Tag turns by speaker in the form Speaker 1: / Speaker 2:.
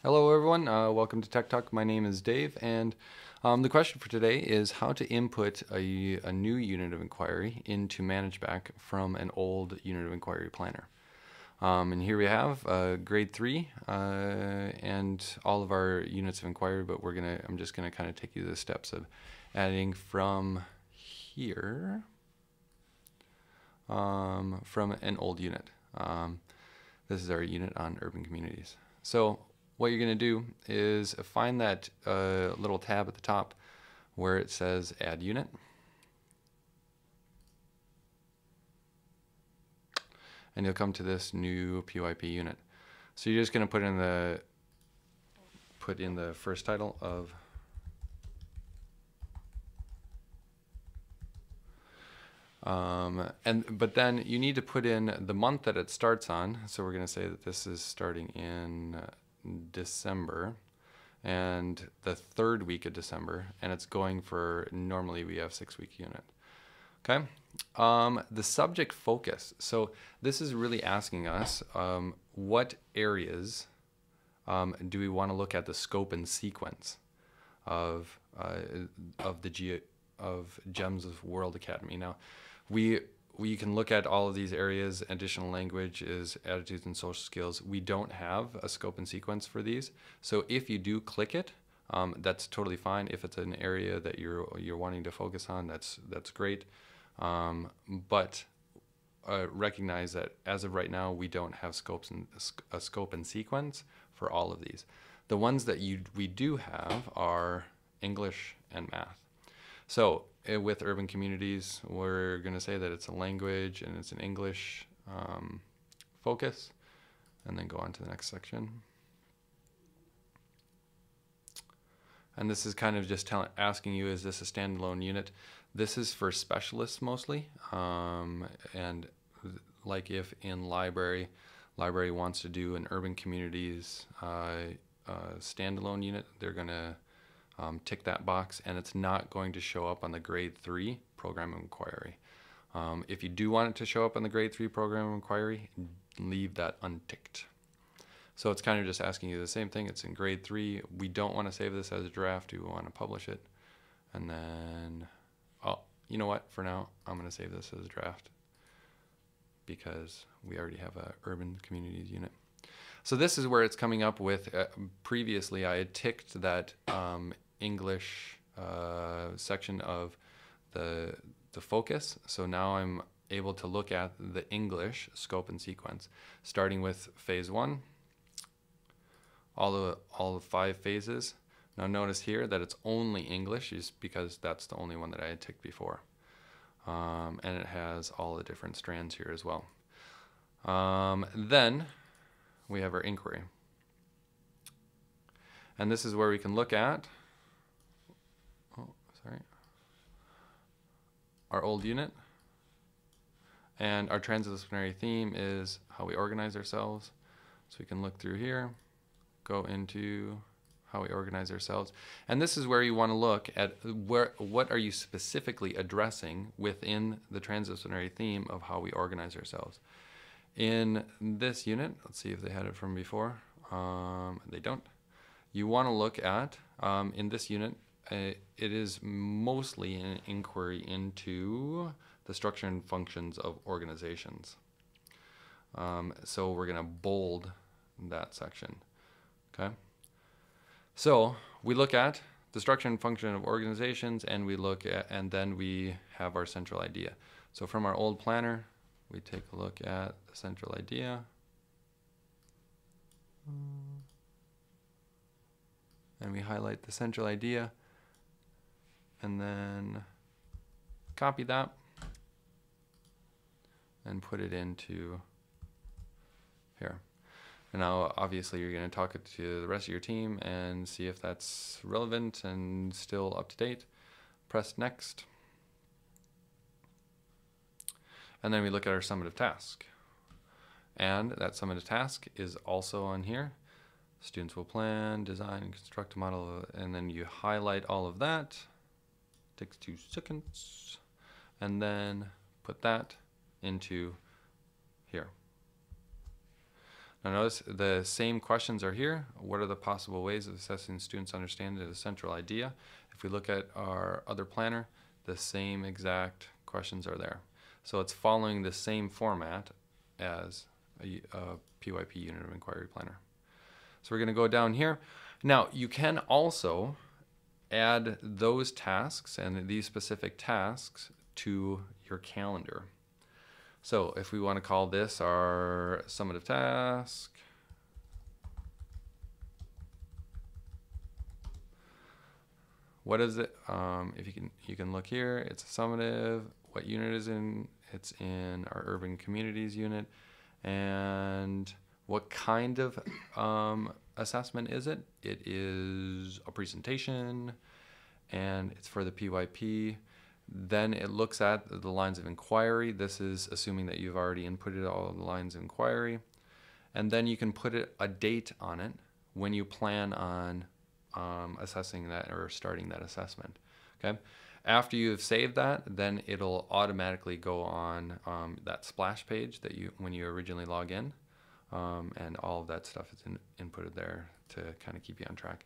Speaker 1: Hello everyone, welcome to Tech Talk. My name is Dave, and the question for today is how to input a new unit of inquiry into Managebac from an old unit of inquiry planner. And here we have grade 3 and all of our units of inquiry, but I'm just gonna kind of take you through the steps of adding from here, from an old unit. This is our unit on urban communities. So what you're going to do is find that little tab at the top where it says Add Unit. And you'll come to this new PYP unit. So you're just going to put in the first title of but then you need to put in the month that it starts on. So we're going to say that this is starting in December and the third week of December, and it's going for, normally we have 6-week unit. Okay. The subject focus. So this is really asking us what areas do we want to look at the scope and sequence of Gems of World Academy. Now, we can look at all of these areas. Additional language is attitudes and social skills. We don't have a scope and sequence for these. So if you do click it, that's totally fine. If it's an area that you're wanting to focus on, that's great. But recognize that as of right now, we don't have a scope and sequence for all of these. The ones that we do have are English and math. So with urban communities, we're going to say that it's a language and it's an English focus, and then go on to the next section. And this is kind of just asking you, is this a standalone unit? This is for specialists mostly, and like if in library wants to do an urban communities standalone unit, they're going to tick that box, and it's not going to show up on the grade 3 program of inquiry. If you do want it to show up on the grade 3 program of inquiry, leave that unticked. So it's kind of just asking you the same thing. It's in grade 3. We don't want to save this as a draft. We want to publish it. And then, oh, you know what? For now, I'm going to save this as a draft because we already have a urban communities unit. So this is where it's coming up with, previously I had ticked that English section of the focus. So now I'm able to look at the English scope and sequence, starting with phase 1, all the 5 phases. Now notice here that it's only English, just because that's the only one that I had ticked before. And it has all the different strands here as well. Then we have our inquiry. And this is where we can look at our old unit. And our transdisciplinary theme is how we organize ourselves. So we can look through here, go into how we organize ourselves. And this is where you want to look at what are you specifically addressing within the transdisciplinary theme of how we organize ourselves. In this unit, let's see if they had it from before. They don't. You want to look at, in this unit, it is mostly an inquiry into the structure and functions of organizations. So we're going to bold that section. Okay. So we look at the structure and function of organizations, and and then we have our central idea. So from our old planner, we take a look at the central idea. And we highlight the central idea, and then copy that and put it into here. And now obviously you're going to talk it to the rest of your team and see if that's relevant and still up to date. Press next. And then we look at our summative task. And that summative task is also on here. Students will plan, design, and construct a model, and then you highlight all of that. Takes 2 seconds. And then put that into here. Now notice the same questions are here. What are the possible ways of assessing students' understanding of the central idea? If we look at our other planner, the same exact questions are there. So it's following the same format as a PYP unit of inquiry planner. So we're going to go down here. Now you can also add those tasks and these specific tasks to your calendar. So if we want to call this our summative task, what is it? If you can look here, it's a summative. What unit is in? It's in our urban communities unit. And what kind of assessment is it? It is a presentation, and it's for the PYP. Then it looks at the lines of inquiry. This is assuming that you've already inputted all of the lines of inquiry. And then you can put a date on it when you plan on assessing that or starting that assessment. Okay. After you've saved that, then it'll automatically go on that splash page that when you originally log in. And all of that stuff is inputted there to kind of keep you on track.